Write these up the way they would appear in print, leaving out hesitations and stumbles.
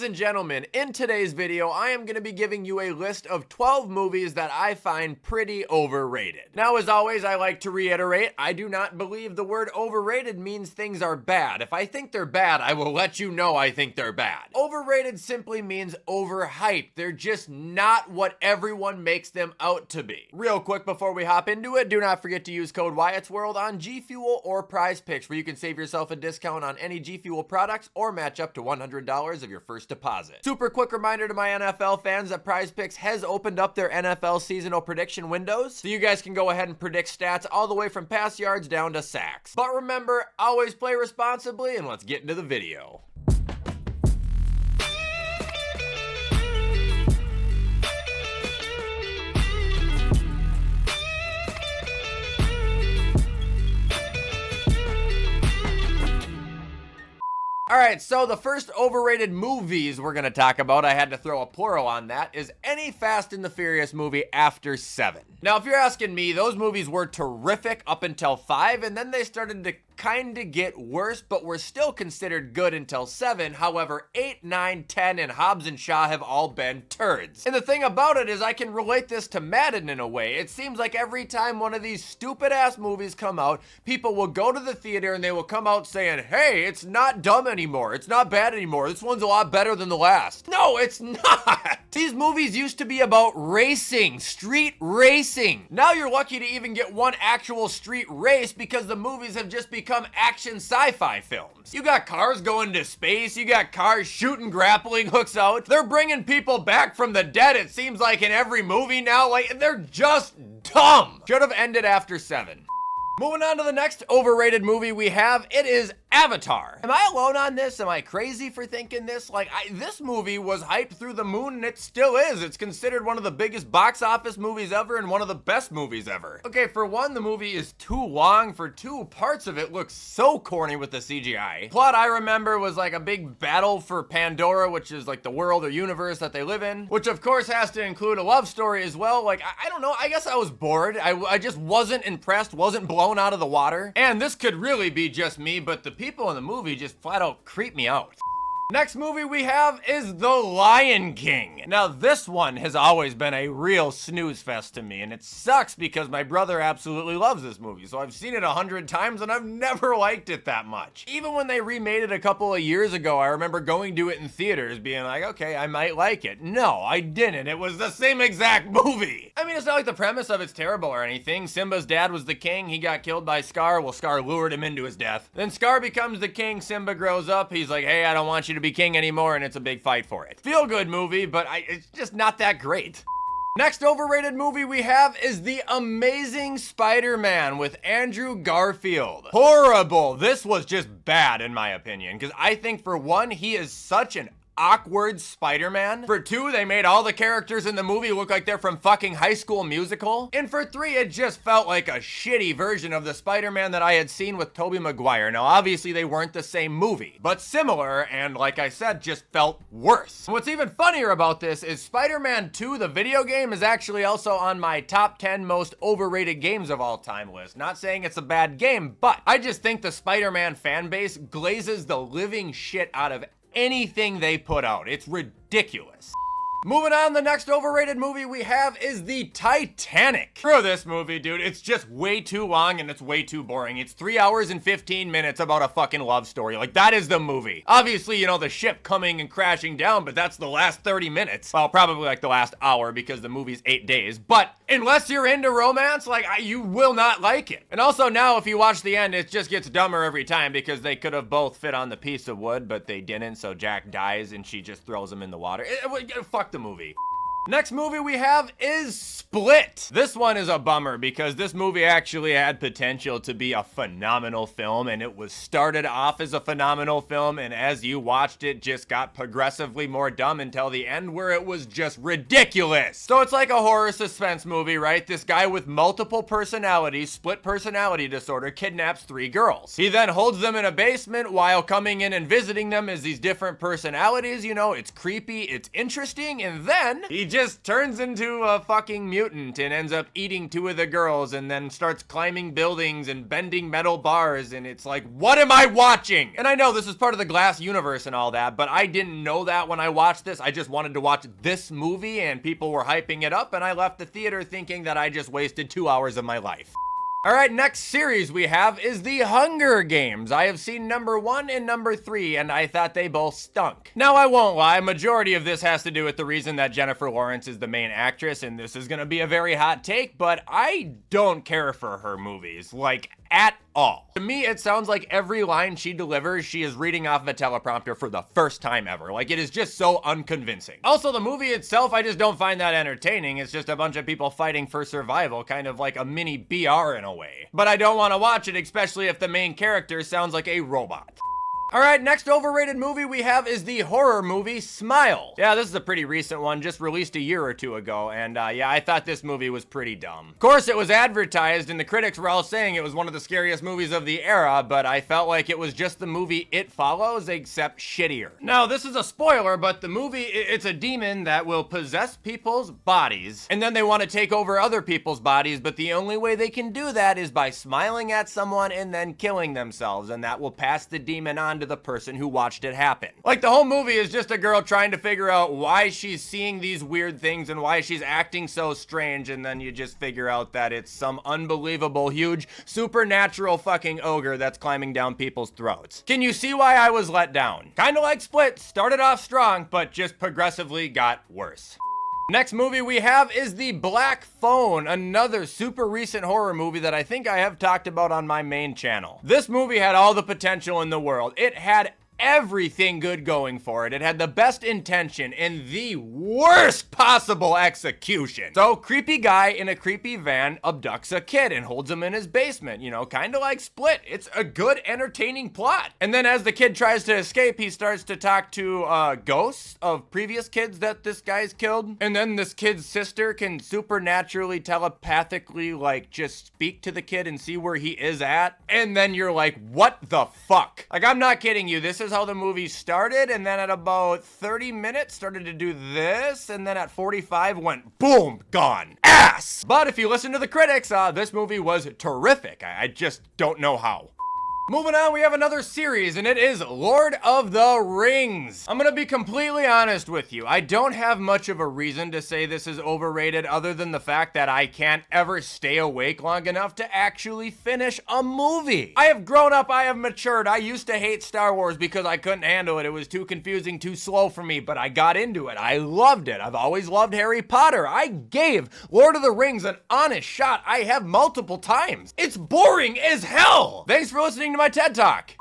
and gentlemen, in today's video, I am going to be giving you a list of 12 movies that I find pretty overrated. Now, as always, I like to reiterate, I do not believe the word overrated means things are bad. If I think they're bad, I will let you know I think they're bad. Overrated simply means overhyped. They're just not what everyone makes them out to be. Real quick before we hop into it, do not forget to use code Wyatt's World on G Fuel or Prize Picks, where you can save yourself a discount on any G Fuel products or match up to $100 of your first deposit. Super quick reminder to my NFL fans that Prize Picks has opened up their NFL seasonal prediction windows, so you guys can go ahead and predict stats all the way from pass yards down to sacks. But remember, always play responsibly, and let's get into the video. Alright, so the first overrated movies we're gonna talk about, I had to throw a plural on that, is any Fast and the Furious movie after 7. Now, if you're asking me, those movies were terrific up until 5, and then they started to kind of get worse, but were still considered good until 7. However, 8, 9, 10, and Hobbs and Shaw have all been turds. And the thing about it is I can relate this to Madden in a way. It seems like every time one of these stupid ass movies come out, people will go to the theater and they will come out saying, hey, it's not dumb anymore. It's not bad anymore. This one's a lot better than the last. No, it's not. These movies used to be about racing, street racing. Now you're lucky to even get one actual street race because the movies have just become action sci-fi films. You got cars going to space, you got cars shooting grappling hooks out. They're bringing people back from the dead, it seems like, in every movie now. Like, they're just dumb. Should have ended after 7. Moving on to the next overrated movie we have, it is Avatar. Am I alone on this? Am I crazy for thinking this? Like, this movie was hyped through the moon, and it still is. It's considered one of the biggest box office movies ever and one of the best movies ever. Okay, for one, the movie is too long. For two, parts of it look so corny with the CGI. Plot I remember was like a big battle for Pandora, which is like the world or universe that they live in, which of course has to include a love story as well. Like, I don't know, I guess I was bored. I just wasn't impressed, wasn't blown out of the water. And this could really be just me, but the people in the movie just flat out creep me out. Next movie we have is The Lion King. Now, this one has always been a real snooze fest to me, and it sucks because my brother absolutely loves this movie, so I've seen it 100 times and I've never liked it that much. Even when they remade it a couple of years ago, I remember going to it in theaters being like, okay, I might like it. No, I didn't. It was the same exact movie. I mean, it's not like the premise of it's terrible or anything. Simba's dad was the king. He got killed by Scar. Well, Scar lured him into his death. Then Scar becomes the king. Simba grows up. He's like, hey, I don't want you to be king anymore, and it's a big fight for it. Feel good movie, but it's just not that great. Next overrated movie we have is The Amazing Spiderman with Andrew Garfield. Horrible. This was just bad in my opinion, because I think for one, he is such an awkward Spider-Man. For two, they made all the characters in the movie look like they're from fucking High School Musical. And for three, it just felt like a shitty version of the Spider-Man that I had seen with Tobey Maguire. Now, obviously, they weren't the same movie, but similar, and like I said, just felt worse. What's even funnier about this is Spider-Man 2, the video game, is actually also on my top 10 most overrated games of all time list. Not saying it's a bad game, but I just think the Spider-Man fan base glazes the living shit out of anything they put out. It's ridiculous. Moving on, the next overrated movie we have is the Titanic. Screw this movie, dude. It's just way too long and it's way too boring. It's 3 hours and 15 minutes about a fucking love story. Like, that is the movie. Obviously, you know, the ship coming and crashing down, but that's the last 30 minutes. Well, probably like the last hour because the movie's 8 days. But unless you're into romance, like, you will not like it. And also now, if you watch the end, it just gets dumber every time because they could have both fit on the piece of wood, but they didn't, so Jack dies and she just throws him in the water. Fuck the movie. Next movie we have is Split. This one is a bummer because this movie actually had potential to be a phenomenal film, and it was started off as a phenomenal film, and as you watched it, just got progressively more dumb until the end where it was just ridiculous. So it's like a horror suspense movie, right? This guy with multiple personalities, split personality disorder, kidnaps 3 girls. He then holds them in a basement while coming in and visiting them as these different personalities. You know, it's creepy, it's interesting, and then he just turns into a fucking mutant and ends up eating two of the girls and then starts climbing buildings and bending metal bars, and it's like, what am I watching? And I know this is part of the Glass universe and all that, but I didn't know that when I watched this. I just wanted to watch this movie and people were hyping it up, and I left the theater thinking that I just wasted 2 hours of my life. All right, next series we have is The Hunger Games. I have seen number 1 and number 3, and I thought they both stunk. Now, I won't lie, majority of this has to do with the reason that Jennifer Lawrence is the main actress, and this is gonna be a very hot take, but I don't care for her movies, like, at all. To me, it sounds like every line she delivers, she is reading off of a teleprompter for the first time ever. Like, it is just so unconvincing. Also, the movie itself, I just don't find that entertaining. It's just a bunch of people fighting for survival, kind of like a mini BR in a way. But I don't want to watch it, especially if the main character sounds like a robot. All right, next overrated movie we have is the horror movie Smile. Yeah, this is a pretty recent one, just released a year or two ago, and yeah, I thought this movie was pretty dumb. Of course, it was advertised, and the critics were all saying it was one of the scariest movies of the era, but I felt like it was just the movie It Follows, except shittier. Now, this is a spoiler, but the movie, it's a demon that will possess people's bodies, and then they want to take over other people's bodies, but the only way they can do that is by smiling at someone and then killing themselves, and that will pass the demon on to the person who watched it happen. Like, the whole movie is just a girl trying to figure out why she's seeing these weird things and why she's acting so strange, and then you just figure out that it's some unbelievable, huge, supernatural fucking ogre that's climbing down people's throats. Can you see why I was let down? Kinda like Split, started off strong, but just progressively got worse. Next movie we have is The Black Phone, another super recent horror movie that I think I have talked about on my main channel. This movie had all the potential in the world. It had everything good going for it. It had the best intention and the worst possible execution. So, creepy guy in a creepy van abducts a kid and holds him in his basement, you know, kind of like Split. It's a good, entertaining plot. And then as the kid tries to escape, he starts to talk to ghosts of previous kids that this guy's killed. And then this kid's sister can supernaturally, telepathically, like, just speak to the kid and see where he is at. And then you're like, what the fuck? Like, I'm not kidding you. This is how the movie started, and then at about 30 minutes started to do this, and then at 45 went boom, gone. Ass! But if you listen to the critics, this movie was terrific. I just don't know how. Moving on, we have another series, and it is Lord of the Rings. I'm gonna be completely honest with you. I don't have much of a reason to say this is overrated other than the fact that I can't ever stay awake long enough to actually finish a movie. I have grown up, I have matured. I used to hate Star Wars because I couldn't handle it. It was too confusing, too slow for me, but I got into it. I loved it. I've always loved Harry Potter. I gave Lord of the Rings an honest shot. I have multiple times. It's boring as hell. Thanks for listening to my TED Talk.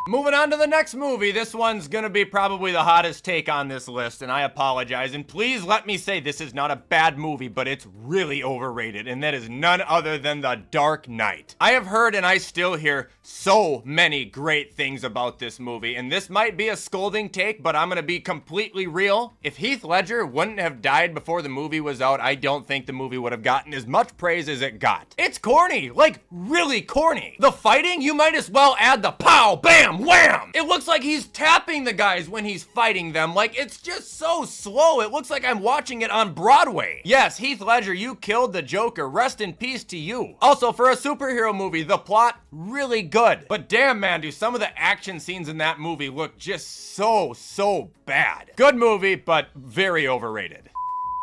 Moving on to the next movie. This one's gonna be probably the hottest take on this list, and I apologize. And please let me say this is not a bad movie, but it's really overrated, and that is none other than The Dark Knight. I have heard, and I still hear, so many great things about this movie, and this might be a scolding take, but I'm gonna be completely real. If Heath Ledger wouldn't have died before the movie was out, I don't think the movie would have gotten as much praise as it got. It's corny, like really corny. The fighting, you might as well add the pow, bam, wham! It looks like he's tapping the guys when he's fighting them. Like, it's just so slow. It looks like I'm watching it on Broadway. Yes, Heath Ledger, you killed the Joker. Rest in peace to you. Also, for a superhero movie, the plot, really good. But damn, man, do some of the action scenes in that movie look just so bad. Good movie, but very overrated.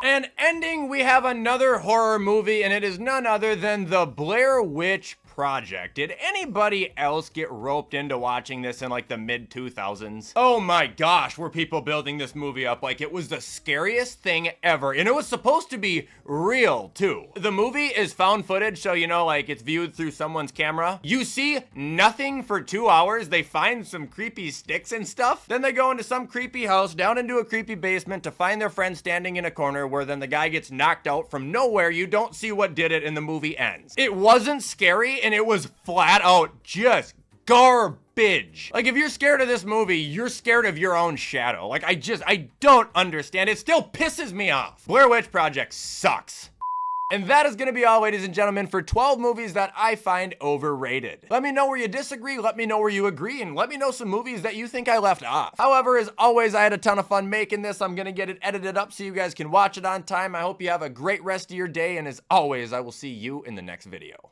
And ending, we have another horror movie, and it is none other than The Blair Witch Project. Did anybody else get roped into watching this in like the mid-2000s? Oh my gosh, were people building this movie up like it was the scariest thing ever, and it was supposed to be real too. The movie is found footage, so you know, like it's viewed through someone's camera. You see nothing for 2 hours. They find some creepy sticks and stuff. Then they go into some creepy house, down into a creepy basement to find their friend standing in a corner where then the guy gets knocked out from nowhere. You don't see what did it and the movie ends. It wasn't scary, and it was flat out just garbage. Like, if you're scared of this movie, you're scared of your own shadow. Like, I don't understand. It still pisses me off. Blair Witch Project sucks. And that is gonna be all, ladies and gentlemen, for 12 movies that I find overrated. Let me know where you disagree, let me know where you agree, and let me know some movies that you think I left off. However, as always, I had a ton of fun making this. I'm gonna get it edited up so you guys can watch it on time. I hope you have a great rest of your day, and as always, I will see you in the next video.